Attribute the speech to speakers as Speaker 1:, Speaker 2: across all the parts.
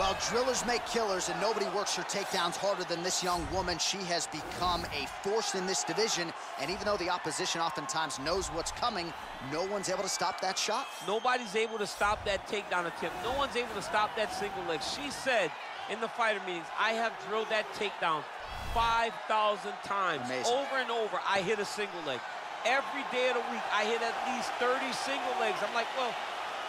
Speaker 1: Well, drillers make killers, and nobody works her takedowns harder than this young woman. She has become a force in this division, and even though the opposition oftentimes knows what's coming, no one's able to stop that shot.
Speaker 2: Nobody's able to stop that takedown attempt. No one's able to stop that single leg. She said in the fighter meetings, I have drilled that takedown 5,000 times.
Speaker 1: Amazing.
Speaker 2: Over and over, I hit a single leg. Every day of the week, I hit at least 30 single legs. I'm like, well,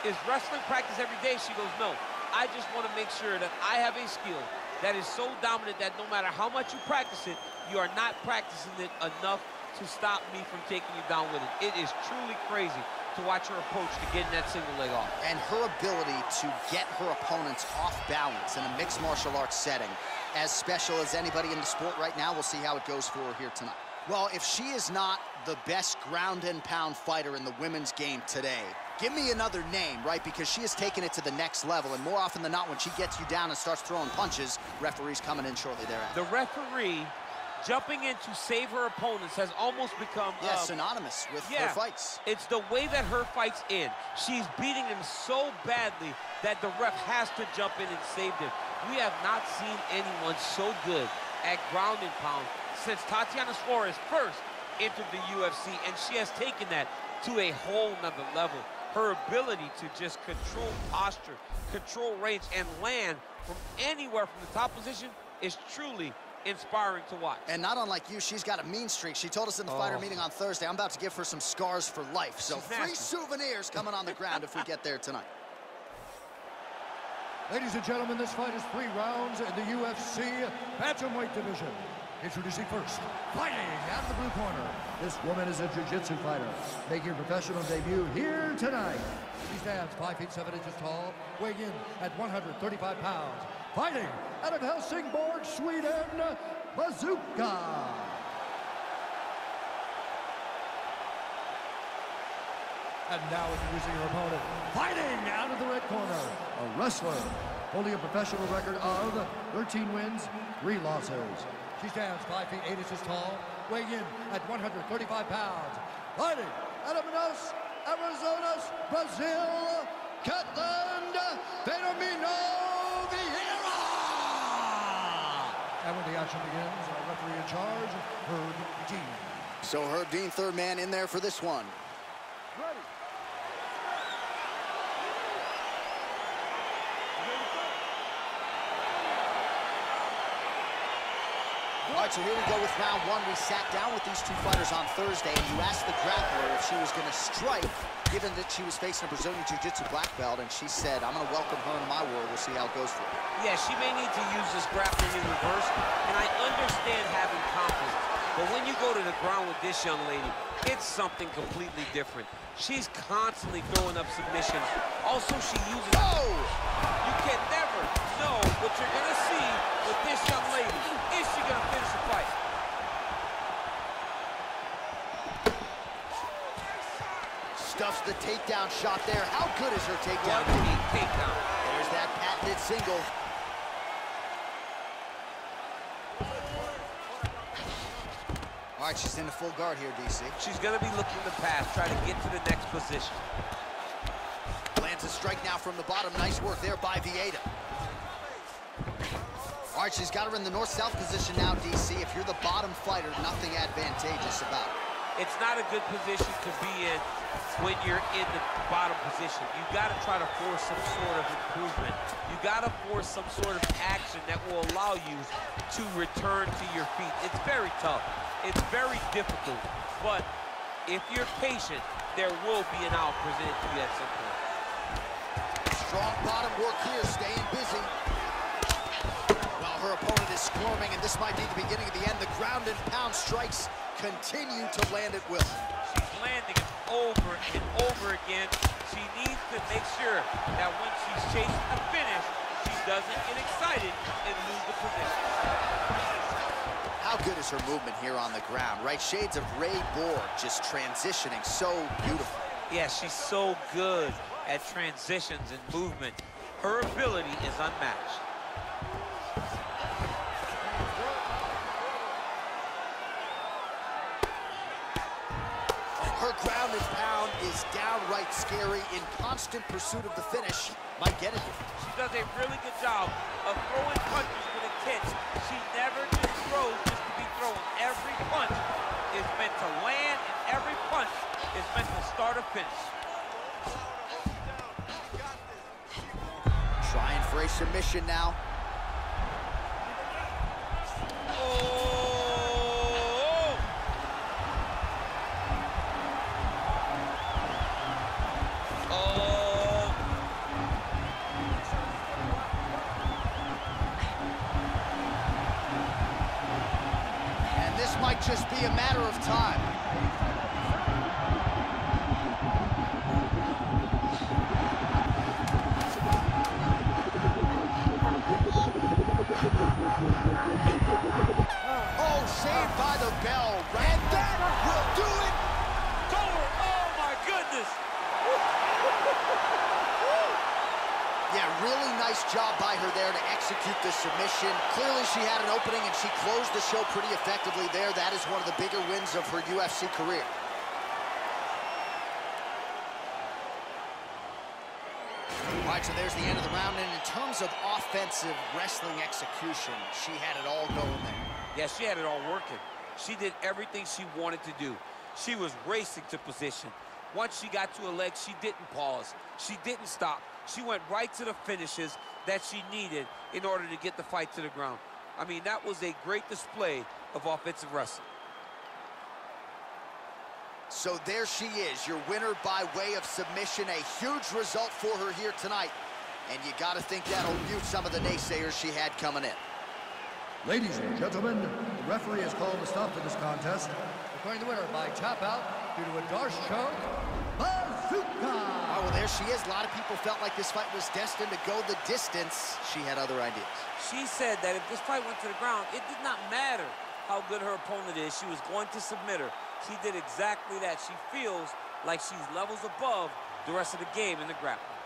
Speaker 2: is wrestling practice every day? She goes, no. I just want to make sure that I have a skill that is so dominant that no matter how much you practice it, you are not practicing it enough to stop me from taking you down with it. It is truly crazy to watch her approach to getting that single leg off.
Speaker 1: And her ability to get her opponents off balance in a mixed martial arts setting, as special as anybody in the sport right now. We'll see how it goes for her here tonight. Well, if she is not the best ground and pound fighter in the women's game today, give me another name, right? Because she has taken it to the next level, and more often than not, when she gets you down and starts throwing punches, referee's coming in shortly thereafter.
Speaker 2: The referee jumping in to save her opponents has almost become
Speaker 1: synonymous with her fights.
Speaker 2: It's the way that her fights end. She's beating him so badly that the ref has to jump in and save him. We have not seen anyone so good at ground and pound since Tatiana Suarez first entered the UFC, and she has taken that to a whole nother level. Her ability to just control posture, control range, and land from anywhere from the top position is truly inspiring to watch.
Speaker 1: And not unlike you, she's got a mean streak. She told us in the fighter meeting on Thursday, I'm about to give her some scars for life. So free souvenirs coming on the ground if we get there tonight.
Speaker 3: Ladies and gentlemen, this fight is 3 rounds in the UFC bantamweight division. Introducing first, fighting out of the blue corner. This woman is a jiu-jitsu fighter, making her professional debut here tonight. She stands 5 feet 7 inches tall, weighing in at 135 pounds. Fighting out of Helsingborg, Sweden, Bazooka. And now introducing her opponent, fighting out of the red corner, a wrestler holding a professional record of 13 wins, 3 losses. She stands 5 feet 8 inches tall, weighing in at 135 pounds. Fighting out of Manaus, Arizona, Brazil, Ketlen Vieira. And when the action begins, our referee in charge, Herb Dean.
Speaker 1: So Herb Dean, third man in there for this one.
Speaker 3: Ready.
Speaker 1: All right, so here we go with round 1. We sat down with these two fighters on Thursday, and you asked the grappler if she was going to strike, given that she was facing a Brazilian Jiu-Jitsu black belt, and she said, I'm going to welcome her into my world. We'll see how it goes for her.
Speaker 2: Yeah, she may need to use this grappling in reverse, and I understand having confidence. But when you go to the ground with this young lady, it's something completely different. She's constantly throwing up submissions. Also, she uses...
Speaker 1: Oh!
Speaker 2: You can never know what you're going to see with this young lady. Is she going to finish the fight?
Speaker 1: Stuffs the takedown shot there. How good is her takedown?
Speaker 2: What a takedown.
Speaker 1: There's that patented single. All right, she's in a full guard here, DC.
Speaker 2: She's going to be looking to pass, try to get to the next position.
Speaker 1: Lands a strike now from the bottom. Nice work there by Vieira. All right, she's got her in the north-south position now, DC. If you're the bottom fighter, nothing advantageous about it.
Speaker 2: It's not a good position to be in when you're in the bottom position. You got to try to force some sort of improvement. You got to force some sort of action that will allow you to return to your feet. It's very tough. It's very difficult. But if you're patient, there will be an out presented to you at some point.
Speaker 1: Strong bottom work here, staying busy. Well, her opponent is squirming, and this might be the beginning of the end. The ground and pound strikes continue to land at will.
Speaker 2: She's landing it over and over again. She needs to make sure that when she's chasing the finish, she doesn't get excited and lose the position.
Speaker 1: How good is her movement here on the ground, right? Shades of Ray Borg, just transitioning so beautiful.
Speaker 2: Yeah, she's so good at transitions and movement. Her ability is unmatched.
Speaker 1: Her ground and pound is downright scary, in constant pursuit of the finish. Might get it.
Speaker 2: She does a really good job of throwing punches with intent. She never just throws just to be thrown. Every punch is meant to land, and every punch is meant to start a finish.
Speaker 1: Trying for a submission now. Might just be a matter of time. Oh, saved by the bell. And that will do it.
Speaker 2: Over. Oh, my goodness.
Speaker 1: Yeah, really nice job by her there to execute the submission. Clearly she had an opening and she closed the show pretty effectively there. That is one of the bigger wins of her UFC career. All right, so there's the end of the round. And in terms of offensive wrestling execution, she had it all going there.
Speaker 2: Yeah, she had it all working. She did everything she wanted to do. She was racing to position. Once she got to her leg, she didn't pause. She didn't stop. She went right to the finishes that she needed in order to get the fight to the ground. I mean, that was a great display of offensive wrestling.
Speaker 1: So there she is, your winner by way of submission. A huge result for her here tonight. And you got to think that'll mute some of the naysayers she had coming in.
Speaker 3: Ladies and gentlemen, the referee has called a stop to this contest, declaring the winner by tap out due to a Darce choke, Bazooka!
Speaker 1: Oh, well, there she is. A lot of people felt like this fight was destined to go the distance. She had other ideas.
Speaker 2: She said that if this fight went to the ground, it did not matter how good her opponent is. She was going to submit her. She did exactly that. She feels like she's levels above the rest of the game in the grappling.